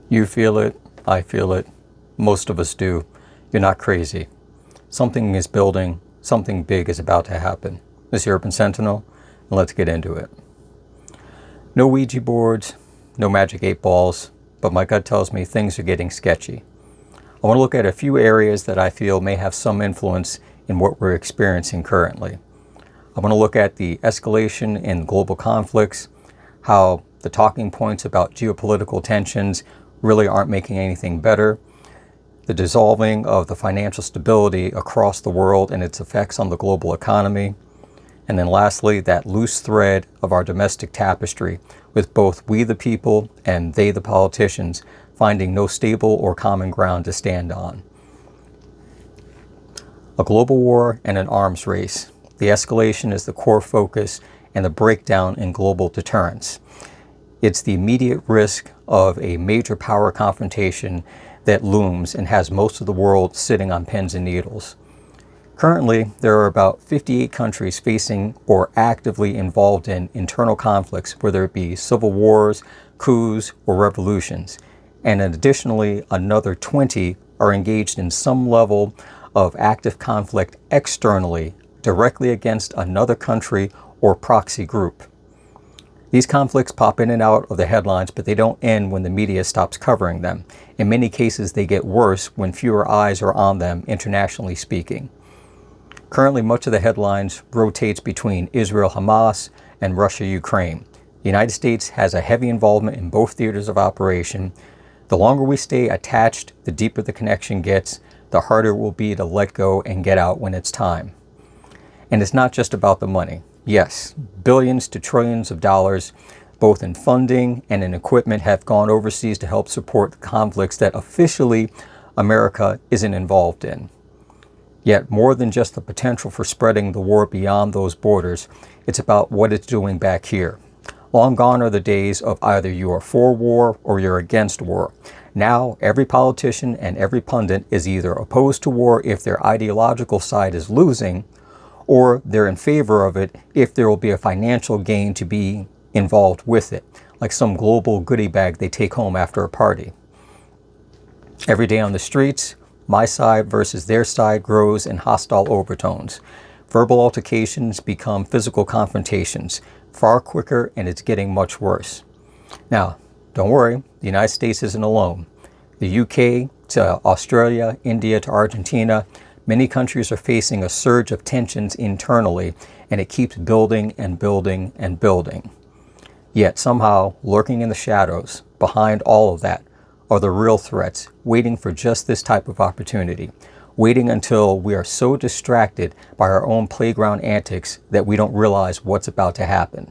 You feel it, I feel it, most of us do. You're not crazy. Something is building, something big is about to happen. This is Urban Sentinel, and let's get into it. No Ouija boards, no magic 8 balls, but my gut tells me things are getting sketchy. I want to look at a few areas that I feel may have some influence in what we're experiencing currently. I want to look at the escalation in global conflicts, how the talking points about geopolitical tensions really aren't making anything better, the dissolving of the financial stability across the world and its effects on the global economy, and then lastly, that loose thread of our domestic tapestry with both we the people and they the politicians finding no stable or common ground to stand on. A global war and an arms race. The escalation is the core focus and the breakdown in global deterrence. It's the immediate risk of a major power confrontation that looms and has most of the world sitting on pins and needles. Currently, there are about 58 countries facing or actively involved in internal conflicts, whether it be civil wars, coups, or revolutions. And additionally, another 20 are engaged in some level of active conflict externally, directly against another country or proxy group. These conflicts pop in and out of the headlines, but they don't end when the media stops covering them. In many cases, they get worse when fewer eyes are on them, internationally speaking. Currently, much of the headlines rotates between Israel-Hamas and Russia-Ukraine. The United States has a heavy involvement in both theaters of operation. The longer we stay attached, the deeper the connection gets, the harder it will be to let go and get out when it's time. And it's not just about the money. Yes, billions to trillions of dollars, both in funding and in equipment, have gone overseas to help support the conflicts that officially America isn't involved in. Yet, more than just the potential for spreading the war beyond those borders, it's about what it's doing back here. Long gone are the days of either you are for war or you're against war. Now, every politician and every pundit is either opposed to war if their ideological side is losing, or they're in favor of it if there will be a financial gain to be involved with it, like some global goodie bag they take home after a party. Every day on the streets, my side versus their side grows in hostile overtones. Verbal altercations become physical confrontations, far quicker, and it's getting much worse. Now, don't worry, the United States isn't alone. The UK to Australia, India to Argentina, many countries are facing a surge of tensions internally, and it keeps building and building and building. Yet somehow, lurking in the shadows, behind all of that, are the real threats, waiting for just this type of opportunity, waiting until we are so distracted by our own playground antics that we don't realize what's about to happen.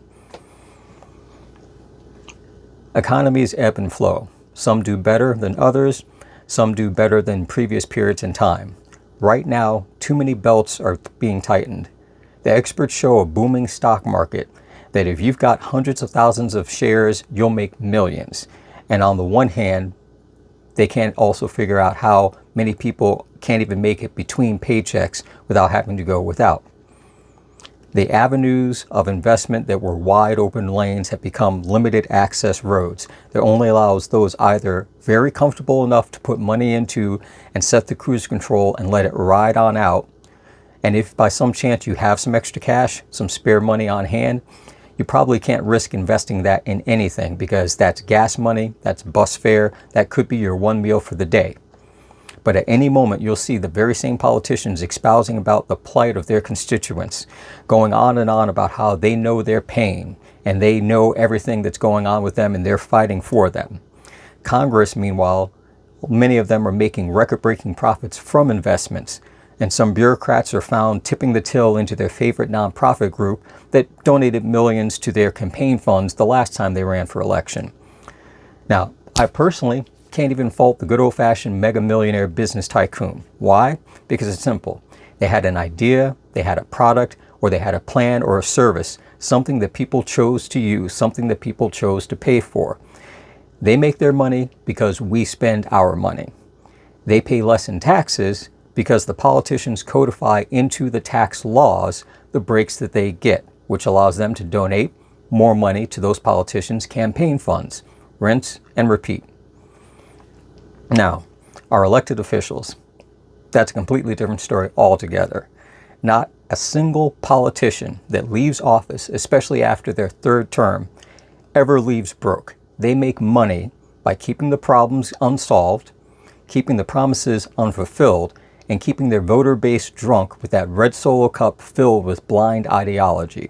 Economies ebb and flow. Some do better than others, some do better than previous periods in time. Right now, too many belts are being tightened. The experts show a booming stock market that if you've got hundreds of thousands of shares, you'll make millions. And on the one hand, they can't also figure out how many people can't even make it between paychecks without having to go without. The avenues of investment that were wide open lanes have become limited access roads that only allows those either very comfortable enough to put money into and set the cruise control and let it ride on out. And if by some chance you have some extra cash, some spare money on hand, you probably can't risk investing that in anything because that's gas money, that's bus fare, that could be your one meal for the day. But at any moment, you'll see the very same politicians espousing about the plight of their constituents, going on and on about how they know their pain and they know everything that's going on with them and they're fighting for them. Congress, meanwhile, many of them are making record-breaking profits from investments, and some bureaucrats are found tipping the till into their favorite nonprofit group that donated millions to their campaign funds the last time they ran for election. Now, I personally can't even fault the good old-fashioned mega millionaire business tycoon. Why? Because it's simple. They had an idea, they had a product, or they had a plan or a service, something that people chose to use, something that people chose to pay for. They make their money because we spend our money. They pay less in taxes because the politicians codify into the tax laws the breaks that they get, which allows them to donate more money to those politicians' campaign funds. Rinse and repeat. Now, our elected officials, that's a completely different story altogether. Not a single politician that leaves office, especially after their third term, ever leaves broke. They make money by keeping the problems unsolved, keeping the promises unfulfilled, and keeping their voter base drunk with that red Solo cup filled with blind ideology.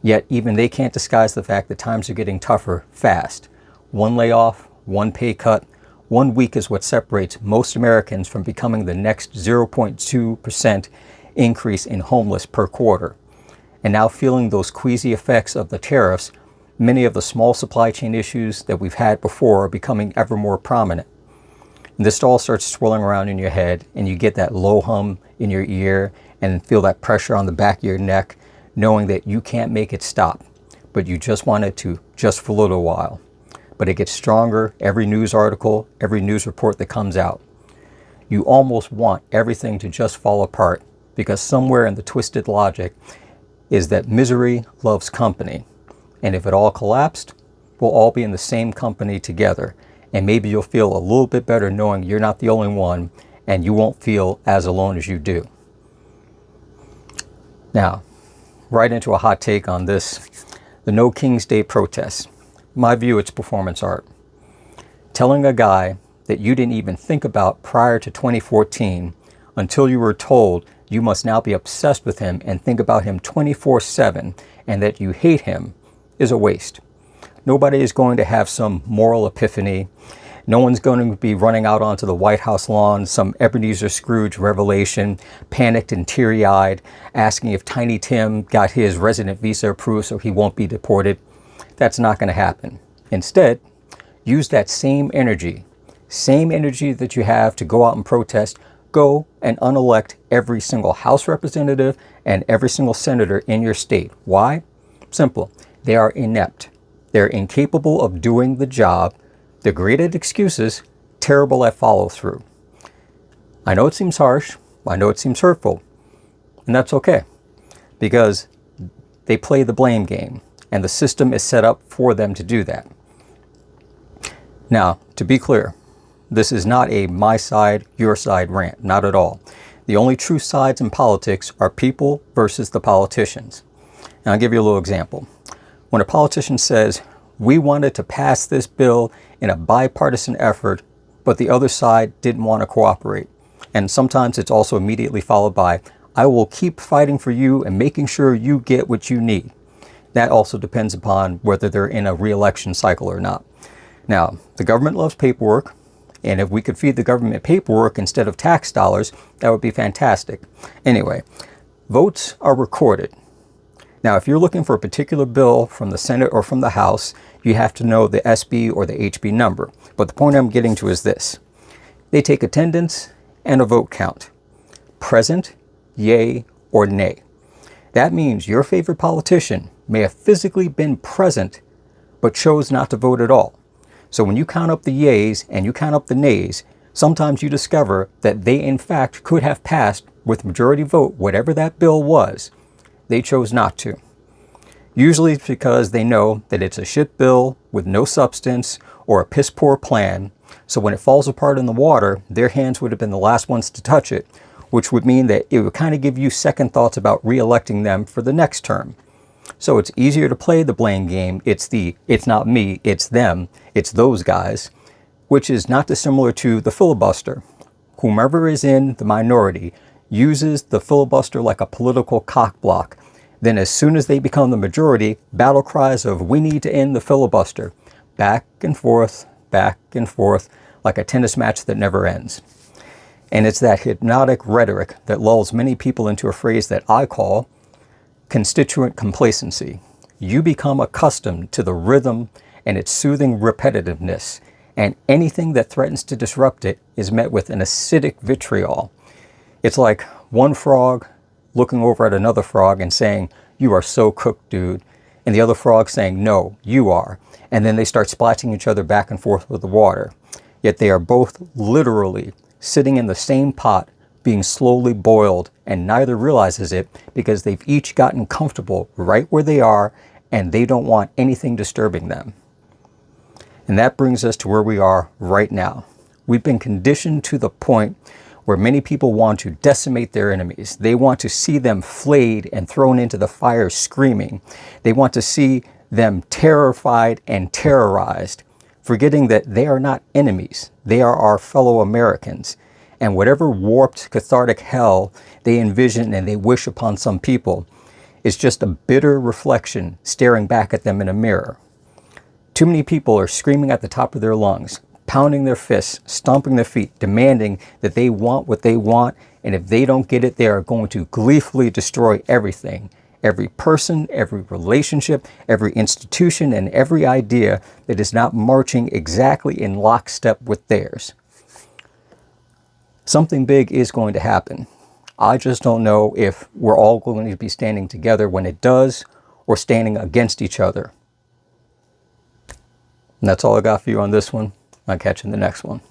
Yet even they can't disguise the fact that times are getting tougher fast. One layoff, one pay cut, 1 week is what separates most Americans from becoming the next 0.2% increase in homeless per quarter. And now feeling those queasy effects of the tariffs, many of the small supply chain issues that we've had before are becoming ever more prominent. And this all starts swirling around in your head, and you get that low hum in your ear and feel that pressure on the back of your neck, knowing that you can't make it stop, but you just want it to just for a little while. But it gets stronger every news article, every news report that comes out. You almost want everything to just fall apart, because somewhere in the twisted logic is that misery loves company. And if it all collapsed, we'll all be in the same company together. And maybe you'll feel a little bit better knowing you're not the only one, and you won't feel as alone as you do. Now, right into a hot take on this, the No King's Day protests. My view, it's performance art. Telling a guy that you didn't even think about prior to 2014 until you were told you must now be obsessed with him and think about him 24/7 and that you hate him is a waste. Nobody is going to have some moral epiphany. No one's going to be running out onto the White House lawn, some Ebenezer Scrooge revelation, panicked and teary-eyed, asking if Tiny Tim got his resident visa approved so he won't be deported. That's not going to happen. Instead, use that same energy that you have to go out and protest. Go and unelect every single House representative and every single senator in your state. Why? Simple. They are inept. They're incapable of doing the job. They're great at excuses, terrible at follow-through. I know it seems harsh. I know it seems hurtful. And that's okay, because they play the blame game, and the system is set up for them to do that. Now, to be clear, this is not a my side, your side rant, not at all. The only true sides in politics are people versus the politicians. And I'll give you a little example. When a politician says, we wanted to pass this bill in a bipartisan effort, but the other side didn't want to cooperate. And sometimes it's also immediately followed by, I will keep fighting for you and making sure you get what you need. That also depends upon whether they're in a re-election cycle or not. Now, the government loves paperwork, and if we could feed the government paperwork instead of tax dollars, that would be fantastic. Anyway, votes are recorded. Now, if you're looking for a particular bill from the Senate or from the House, you have to know the SB or the HB number. But the point I'm getting to is this. They take attendance and a vote count. Present, yay, or nay. That means your favorite politician may have physically been present, but chose not to vote at all. So when you count up the yays and you count up the nays, sometimes you discover that they in fact could have passed with majority vote, whatever that bill was. They chose not to. Usually it's because they know that it's a shit bill with no substance or a piss poor plan. So when it falls apart in the water, their hands would have been the last ones to touch it, which would mean that it would kind of give you second thoughts about re-electing them for the next term. So it's easier to play the blame game. It's not me, it's them, it's those guys, which is not dissimilar to the filibuster. Whomever is in the minority uses the filibuster like a political cock block. Then as soon as they become the majority, battle cries of we need to end the filibuster. Back and forth, like a tennis match that never ends. And it's that hypnotic rhetoric that lulls many people into a phrase that I call constituent complacency. You become accustomed to the rhythm and its soothing repetitiveness, and anything that threatens to disrupt it is met with an acidic vitriol. It's like one frog looking over at another frog and saying, "You are so cooked, dude," and the other frog saying, "No, you are." And then they start splashing each other back and forth with the water. Yet they are both literally sitting in the same pot, being slowly boiled, and neither realizes it because they've each gotten comfortable right where they are, and they don't want anything disturbing them. And that brings us to where we are right now. We've been conditioned to the point where many people want to decimate their enemies. They want to see them flayed and thrown into the fire screaming. They want to see them terrified and terrorized, forgetting that they are not enemies. They are our fellow Americans. And whatever warped, cathartic hell they envision and they wish upon some people is just a bitter reflection staring back at them in a mirror. Too many people are screaming at the top of their lungs, pounding their fists, stomping their feet, demanding that they want what they want, and if they don't get it, they are going to gleefully destroy everything. Every person, every relationship, every institution, and every idea that is not marching exactly in lockstep with theirs. Something big is going to happen. I just don't know if we're all going to be standing together when it does, or standing against each other. And that's all I got for you on this one. I'll catch you in the next one.